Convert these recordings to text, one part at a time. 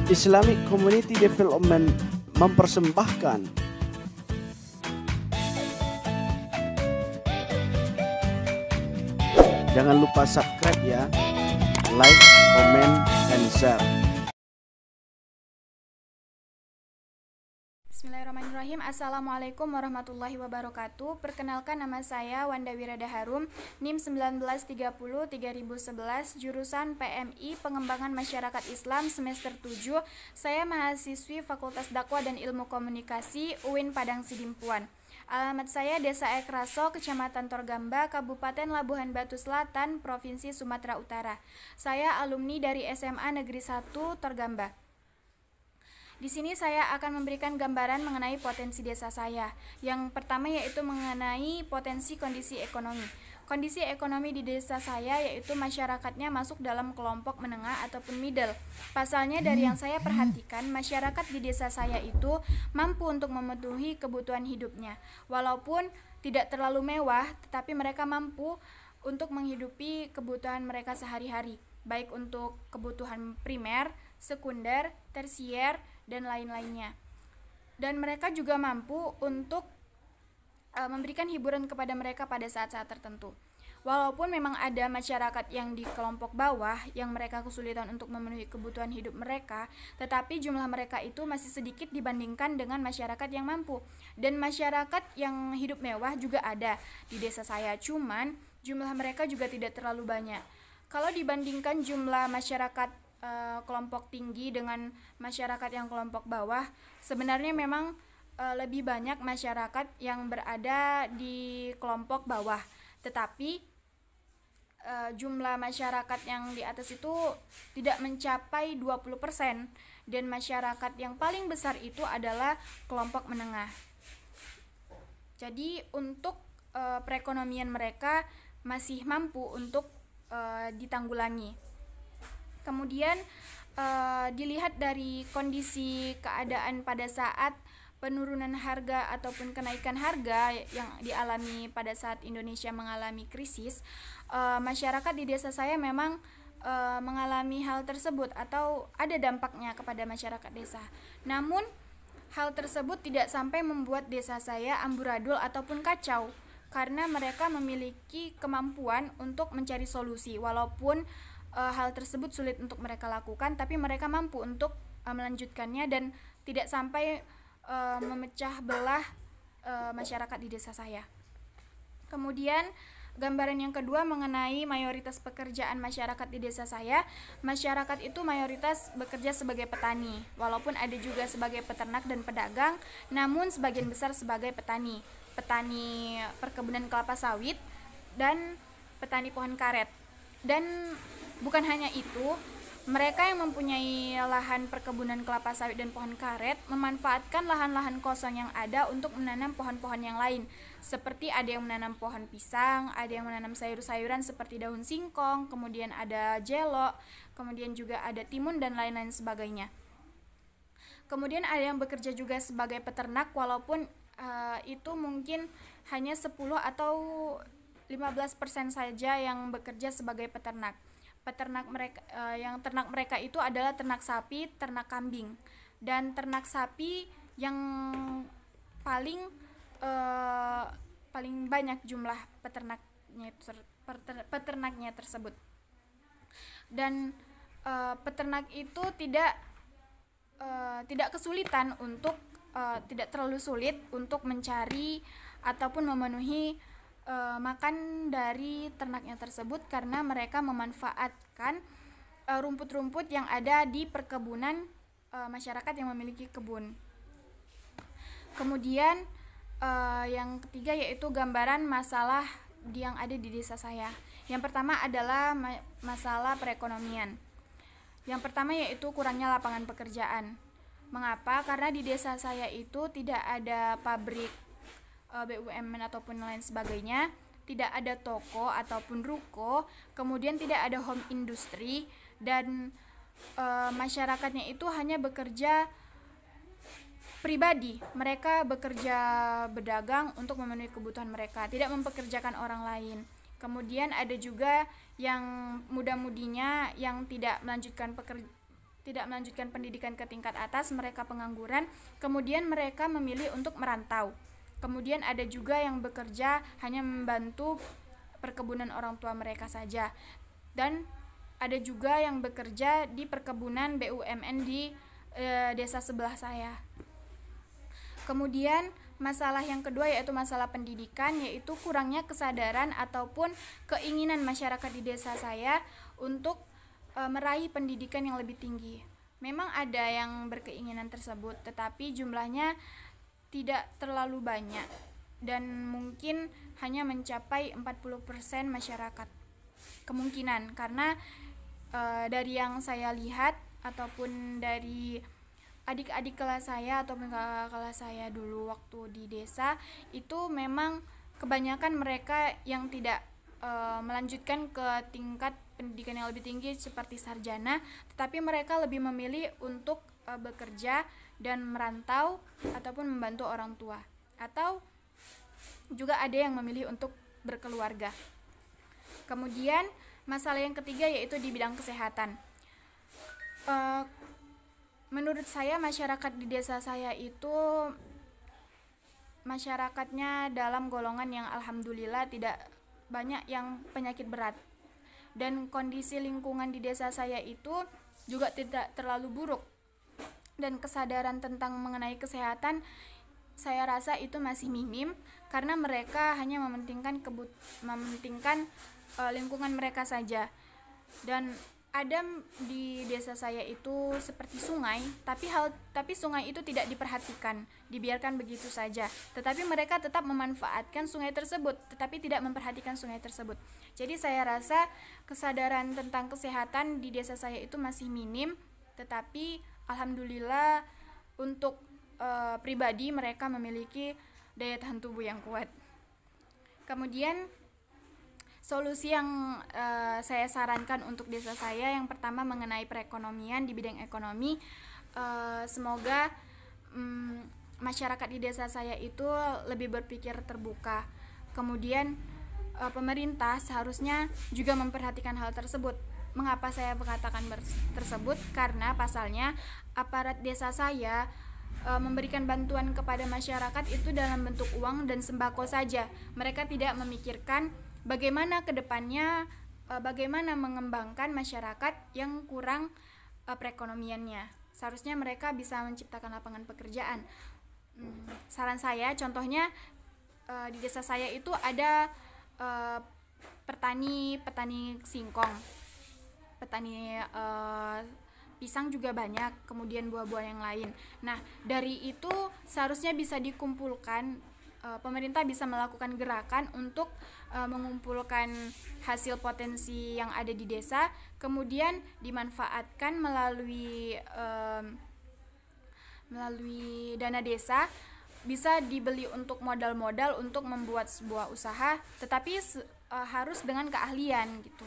Islamic Community Development mempersembahkan jangan lupa subscribe ya, like, comment, and share. Bismillahirrahmanirrahim. Assalamualaikum warahmatullahi wabarakatuh. Perkenalkan, nama saya Wanda Wirada Harum, NIM 1930-3011, jurusan PMI Pengembangan Masyarakat Islam semester 7. Saya mahasiswi Fakultas Dakwah dan Ilmu Komunikasi UIN Padang Sidimpuan. Alamat saya Desa Ekraso, Kecamatan Torgamba, Kabupaten Labuhan Batu Selatan, Provinsi Sumatera Utara. Saya alumni dari SMA Negeri 1 Torgamba. Di sini saya akan memberikan gambaran mengenai potensi desa saya. Yang pertama yaitu mengenai potensi kondisi ekonomi. Kondisi ekonomi di desa saya yaitu masyarakatnya masuk dalam kelompok menengah ataupun middle. Pasalnya dari yang saya perhatikan, masyarakat di desa saya itu mampu untuk memenuhi kebutuhan hidupnya. Walaupun tidak terlalu mewah, tetapi mereka mampu untuk menghidupi kebutuhan mereka sehari-hari, baik untuk kebutuhan primer, sekunder, tersier, dan lain-lainnya. Dan mereka juga mampu untuk memberikan hiburan kepada mereka pada saat-saat tertentu. Walaupun memang ada masyarakat yang di kelompok bawah yang mereka kesulitan untuk memenuhi kebutuhan hidup mereka, tetapi jumlah mereka itu masih sedikit dibandingkan dengan masyarakat yang mampu. Dan masyarakat yang hidup mewah juga ada di desa saya, cuman jumlah mereka juga tidak terlalu banyak. Kalau dibandingkan jumlah masyarakat kelompok tinggi dengan masyarakat yang kelompok bawah, sebenarnya memang lebih banyak masyarakat yang berada di kelompok bawah, tetapi jumlah masyarakat yang di atas itu tidak mencapai 20%, dan masyarakat yang paling besar itu adalah kelompok menengah. Jadi untuk perekonomian mereka masih mampu untuk ditanggulangi. Kemudian dilihat dari kondisi keadaan pada saat penurunan harga ataupun kenaikan harga yang dialami pada saat Indonesia mengalami krisis, masyarakat di desa saya memang mengalami hal tersebut atau ada dampaknya kepada masyarakat desa. Namun hal tersebut tidak sampai membuat desa saya amburadul ataupun kacau, karena mereka memiliki kemampuan untuk mencari solusi. Walaupun hal tersebut sulit untuk mereka lakukan, tapi mereka mampu untuk melanjutkannya dan tidak sampai memecah belah masyarakat di desa saya. Kemudian gambaran yang kedua mengenai mayoritas pekerjaan masyarakat di desa saya. Masyarakat itu mayoritas bekerja sebagai petani, walaupun ada juga sebagai peternak dan pedagang, namun sebagian besar sebagai petani perkebunan kelapa sawit dan petani pohon karet. Dan bukan hanya itu, mereka yang mempunyai lahan perkebunan kelapa sawit dan pohon karet memanfaatkan lahan-lahan kosong yang ada untuk menanam pohon-pohon yang lain. Seperti ada yang menanam pohon pisang, ada yang menanam sayur-sayuran seperti daun singkong, kemudian ada jelok, kemudian juga ada timun dan lain-lain sebagainya. Kemudian ada yang bekerja juga sebagai peternak, walaupun itu mungkin hanya 10 atau 15% saja yang bekerja sebagai peternak. Peternak mereka yang ternak mereka itu adalah ternak sapi, ternak kambing. Dan ternak sapi yang paling banyak jumlah peternaknya tersebut. Dan peternak itu tidak kesulitan untuk tidak terlalu sulit untuk mencari ataupun memenuhi makan dari ternaknya tersebut, karena mereka memanfaatkan rumput-rumput yang ada di perkebunan masyarakat yang memiliki kebun. Kemudian yang ketiga yaitu gambaran masalah yang ada di desa saya. Yang pertama adalah masalah perekonomian. Yang pertama yaitu kurangnya lapangan pekerjaan. Mengapa? Karena di desa saya itu tidak ada pabrik BUMN ataupun lain sebagainya, tidak ada toko ataupun ruko, kemudian tidak ada home industry, dan masyarakatnya itu hanya bekerja pribadi. Mereka bekerja berdagang untuk memenuhi kebutuhan mereka, tidak mempekerjakan orang lain. Kemudian ada juga yang muda-mudinya yang tidak melanjutkan pendidikan ke tingkat atas, mereka pengangguran, kemudian mereka memilih untuk merantau. Kemudian ada juga yang bekerja hanya membantu perkebunan orang tua mereka saja. Dan ada juga yang bekerja di perkebunan BUMN di desa sebelah saya. Kemudian masalah yang kedua yaitu masalah pendidikan, yaitu kurangnya kesadaran ataupun keinginan masyarakat di desa saya untuk meraih pendidikan yang lebih tinggi. Memang ada yang berkeinginan tersebut, tetapi jumlahnya tidak terlalu banyak dan mungkin hanya mencapai 40% masyarakat. Kemungkinan karena dari yang saya lihat ataupun dari adik-adik kelas saya ataupun kakak kelas saya dulu waktu di desa, itu memang kebanyakan mereka yang tidak melanjutkan ke tingkat pendidikan yang lebih tinggi seperti sarjana, tetapi mereka lebih memilih untuk bekerja dan merantau ataupun membantu orang tua, atau juga ada yang memilih untuk berkeluarga. Kemudian masalah yang ketiga yaitu di bidang kesehatan. Menurut saya masyarakat di desa saya itu masyarakatnya dalam golongan yang alhamdulillah tidak banyak yang penyakit berat, dan kondisi lingkungan di desa saya itu juga tidak terlalu buruk, dan kesadaran tentang mengenai kesehatan saya rasa itu masih minim karena mereka hanya mementingkan lingkungan mereka saja. Dan ada di desa saya itu seperti sungai, tapi sungai itu tidak diperhatikan, dibiarkan begitu saja. Tetapi mereka tetap memanfaatkan sungai tersebut, tetapi tidak memperhatikan sungai tersebut. Jadi saya rasa kesadaran tentang kesehatan di desa saya itu masih minim, tetapi alhamdulillah untuk pribadi mereka memiliki daya tahan tubuh yang kuat. Kemudian solusi yang saya sarankan untuk desa saya, yang pertama mengenai perekonomian di bidang ekonomi, semoga masyarakat di desa saya itu lebih berpikir terbuka. Kemudian pemerintah seharusnya juga memperhatikan hal tersebut. Mengapa saya mengatakan tersebut? Karena pasalnya aparat desa saya memberikan bantuan kepada masyarakat itu dalam bentuk uang dan sembako saja. Mereka tidak memikirkan bagaimana ke depannya, bagaimana mengembangkan masyarakat yang kurang perekonomiannya. Seharusnya mereka bisa menciptakan lapangan pekerjaan. Saran saya, contohnya di desa saya itu ada petani singkong, petani pisang juga banyak, kemudian buah-buahan yang lain. Nah, dari itu seharusnya bisa dikumpulkan, pemerintah bisa melakukan gerakan untuk mengumpulkan hasil potensi yang ada di desa, kemudian dimanfaatkan melalui dana desa, bisa dibeli untuk modal-modal untuk membuat sebuah usaha, tetapi harus dengan keahlian gitu.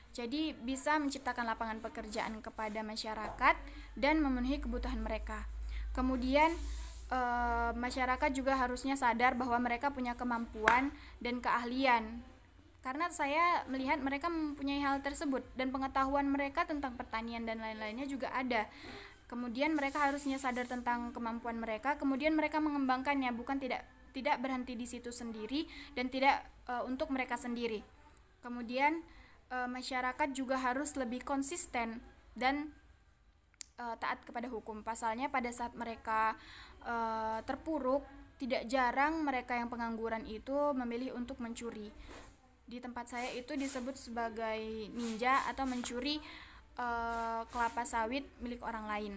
Jadi bisa menciptakan lapangan pekerjaan kepada masyarakat dan memenuhi kebutuhan mereka. Kemudian masyarakat juga harusnya sadar bahwa mereka punya kemampuan dan keahlian, karena saya melihat mereka mempunyai hal tersebut dan pengetahuan mereka tentang pertanian dan lain-lainnya juga ada. Kemudian mereka harusnya sadar tentang kemampuan mereka, kemudian mereka mengembangkannya, bukan tidak berhenti di situ sendiri dan tidak untuk mereka sendiri. Kemudian masyarakat juga harus lebih konsisten dan taat kepada hukum. Pasalnya pada saat mereka terpuruk, tidak jarang mereka yang pengangguran itu memilih untuk mencuri. Di tempat saya itu disebut sebagai ninja atau mencuri kelapa sawit milik orang lain.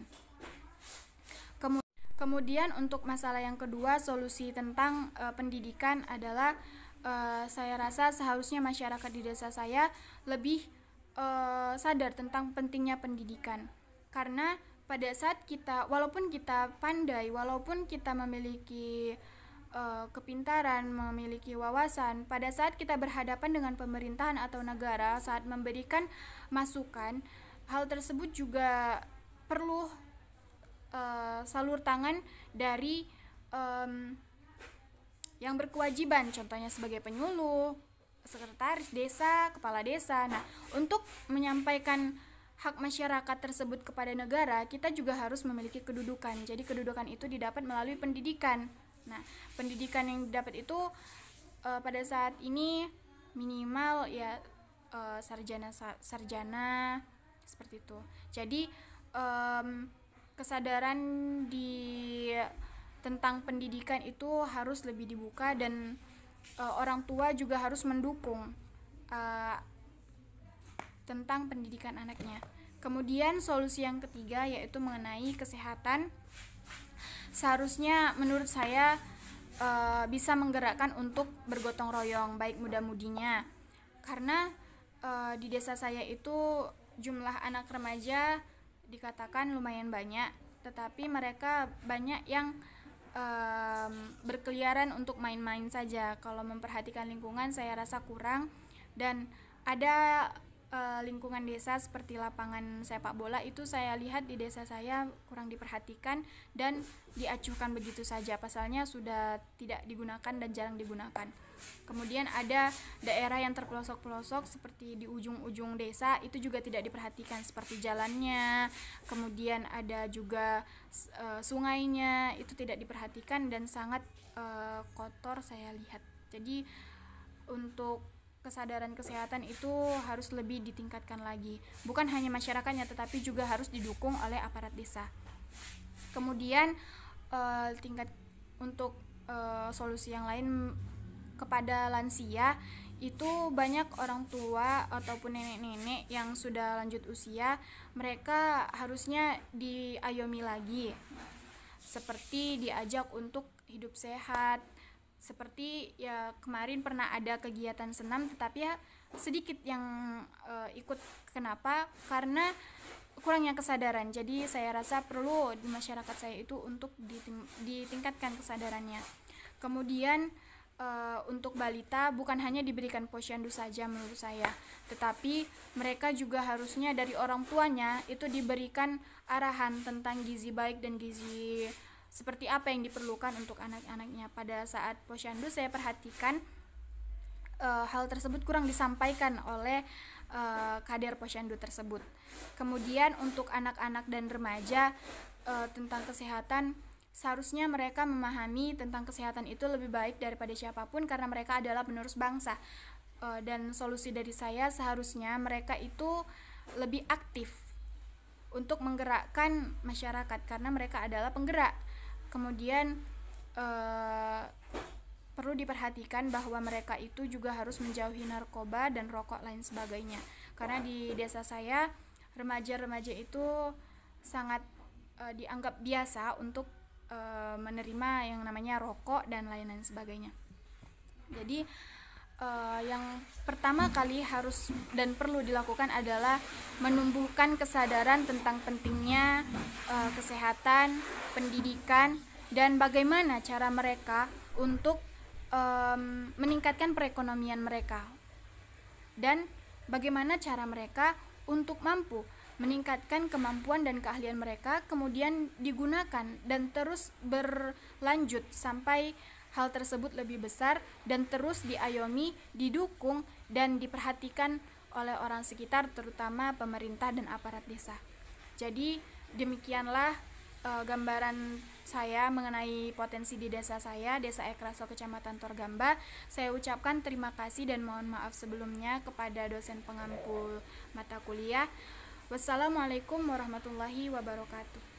Kemudian untuk masalah yang kedua, solusi tentang pendidikan adalah saya rasa seharusnya masyarakat di desa saya lebih sadar tentang pentingnya pendidikan. Karena pada saat walaupun kita pandai, walaupun kita memiliki kepintaran, memiliki wawasan, pada saat kita berhadapan dengan pemerintahan atau negara saat memberikan masukan, hal tersebut juga perlu salur tangan dari yang berkewajiban, contohnya sebagai penyuluh, sekretaris desa, kepala desa. Nah, untuk menyampaikan hak masyarakat tersebut kepada negara, kita juga harus memiliki kedudukan. Jadi kedudukan itu didapat melalui pendidikan. Nah, pendidikan yang didapat itu pada saat ini minimal ya sarjana seperti itu. Jadi kesadaran tentang pendidikan itu harus lebih dibuka, dan orang tua juga harus mendukung tentang pendidikan anaknya. Kemudian solusi yang ketiga yaitu mengenai kesehatan. Seharusnya menurut saya bisa menggerakkan untuk bergotong royong baik muda-mudinya, karena di desa saya itu jumlah anak remaja dikatakan lumayan banyak, tetapi mereka banyak yang berkeliaran untuk main-main saja. Kalau memperhatikan lingkungan saya rasa kurang, dan ada lingkungan desa seperti lapangan sepak bola itu saya lihat di desa saya kurang diperhatikan dan diacuhkan begitu saja, pasalnya sudah tidak digunakan dan jarang digunakan. Kemudian ada daerah yang terpelosok-pelosok seperti di ujung-ujung desa, itu juga tidak diperhatikan seperti jalannya, kemudian ada juga sungainya, itu tidak diperhatikan dan sangat kotor saya lihat. Jadi untuk kesadaran kesehatan itu harus lebih ditingkatkan lagi, bukan hanya masyarakatnya tetapi juga harus didukung oleh aparat desa. Kemudian tingkat untuk solusi yang lain kepada lansia, itu banyak orang tua ataupun nenek-nenek yang sudah lanjut usia, mereka harusnya diayomi lagi, seperti diajak untuk hidup sehat. Seperti ya kemarin pernah ada kegiatan senam, tetapi ya sedikit yang ikut. Kenapa? Karena kurangnya kesadaran. Jadi saya rasa perlu di masyarakat saya itu untuk ditingkatkan kesadarannya. Kemudian untuk balita bukan hanya diberikan posyandu saja menurut saya, tetapi mereka juga harusnya dari orang tuanya itu diberikan arahan tentang gizi baik dan gizi seperti apa yang diperlukan untuk anak-anaknya. Pada saat posyandu saya perhatikan hal tersebut kurang disampaikan oleh kader posyandu tersebut. Kemudian untuk anak-anak dan remaja tentang kesehatan, seharusnya mereka memahami tentang kesehatan itu lebih baik daripada siapapun, karena mereka adalah penerus bangsa. Dan solusi dari saya, seharusnya mereka itu lebih aktif untuk menggerakkan masyarakat, karena mereka adalah penggerak. Kemudian perlu diperhatikan bahwa mereka itu juga harus menjauhi narkoba dan rokok lain sebagainya, karena di desa saya remaja-remaja itu sangat dianggap biasa untuk menerima yang namanya rokok dan lain-lain sebagainya. Jadi yang pertama kali harus dan perlu dilakukan adalah menumbuhkan kesadaran tentang pentingnya kesehatan, pendidikan, dan bagaimana cara mereka untuk meningkatkan perekonomian mereka, dan bagaimana cara mereka untuk mampu meningkatkan kemampuan dan keahlian mereka, kemudian digunakan dan terus berlanjut sampai hal tersebut lebih besar dan terus diayomi, didukung, dan diperhatikan oleh orang sekitar, terutama pemerintah dan aparat desa. Jadi demikianlah gambaran saya mengenai potensi di desa saya, Desa Ekraso, Kecamatan Torgamba. Saya ucapkan terima kasih dan mohon maaf sebelumnya kepada dosen pengampu mata kuliah. Wassalamualaikum warahmatullahi wabarakatuh.